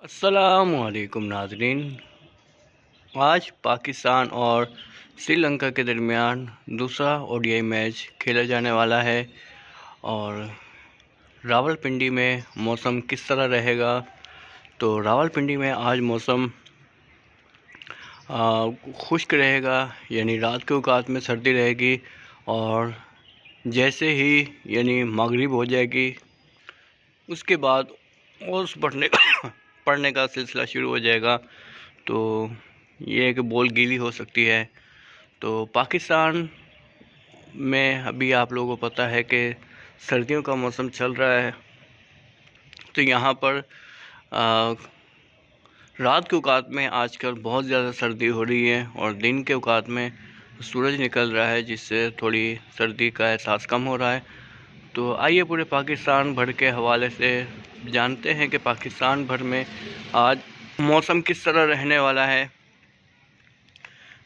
अस्सलामुअलैकुम नाज़रीन। आज पाकिस्तान और श्रीलंका के दरमियान दूसरा ओडीआई मैच खेला जाने वाला है और रावलपिंडी में मौसम किस तरह रहेगा। तो रावलपिंडी में आज मौसम खुश्क रहेगा, यानी रात के औकात में सर्दी रहेगी और जैसे ही यानी मगरिब हो जाएगी उसके बाद ओस पड़ने का सिलसिला शुरू हो जाएगा। तो ये है कि बॉल गीली हो सकती है। तो पाकिस्तान में अभी आप लोगों को पता है कि सर्दियों का मौसम चल रहा है, तो यहाँ पर रात के औकात में आजकल बहुत ज़्यादा सर्दी हो रही है और दिन के औकात में सूरज निकल रहा है, जिससे थोड़ी सर्दी का एहसास कम हो रहा है। तो आइए पूरे पाकिस्तान भर के हवाले से जानते हैं कि पाकिस्तान भर में आज मौसम किस तरह रहने वाला है।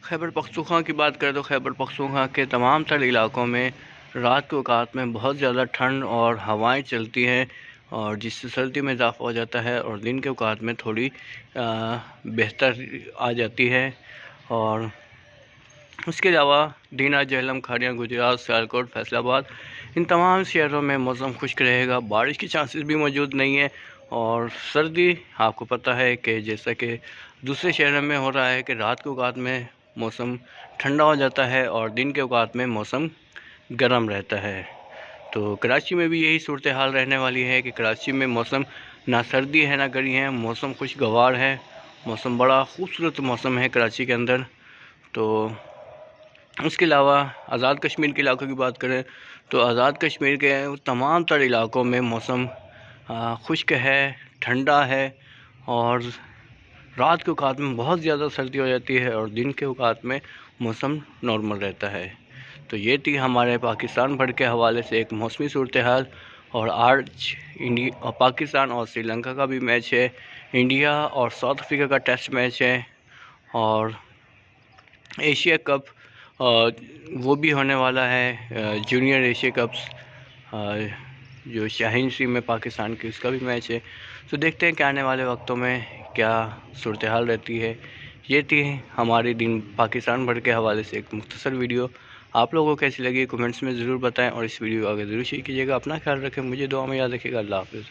खैबर पख्तूनख्वा की बात करें तो खैबर पख्तूनख्वा के तमाम तर इलाक़ों में रात के औकात में बहुत ज़्यादा ठंड और हवाएं चलती हैं और जिससे सर्दी में इजाफ़ा हो जाता है और दिन के औकात में थोड़ी बेहतर आ जाती है। और उसके अलावा दीना, झेलम, खाड़िया, गुजरात, सियालकोट, फैसलाबाद, इन तमाम शहरों में मौसम खुश्क रहेगा। बारिश की चांसेस भी मौजूद नहीं है और सर्दी आपको पता है कि जैसा कि दूसरे शहरों में हो रहा है कि रात के औकात में मौसम ठंडा हो जाता है और दिन के औकात में मौसम गर्म रहता है। तो कराची में भी यही सूरत हाल रहने वाली है कि कराची में मौसम ना सर्दी है ना गर्मी है, मौसम खुशगवार है। मौसम बड़ा खूबसूरत मौसम है कराची के अंदर। तो उसके अलावा आज़ाद कश्मीर के इलाक़ों की बात करें तो आज़ाद कश्मीर के तमाम तर इलाक़ों में मौसम खुश्क है, ठंडा है और रात के औकात में बहुत ज़्यादा सर्दी हो जाती है और दिन के औकात में मौसम नॉर्मल रहता है। तो ये थी हमारे पाकिस्तान भर के हवाले से एक मौसमी सूरत हाल। और आज पाकिस्तान और श्रीलंका का भी मैच है, इंडिया और साउथ अफ्रीका का टेस्ट मैच है और एशिया कप वो भी होने वाला है, जूनियर एशिया कप्स जो शाहीन सी में पाकिस्तान की, उसका भी मैच है। तो देखते हैं कि आने वाले वक्तों में क्या सूरत हाल रहती है। ये थी हमारी दिन पाकिस्तान भर के हवाले से एक मुख्तसर वीडियो। आप लोगों को कैसी लगी कमेंट्स में ज़रूर बताएं और इस वीडियो को आगे ज़रूर शेयर कीजिएगा। अपना ख्याल रखें, मुझे दुआ में याद रखिएगा। अल्लाह हाफ़िज़।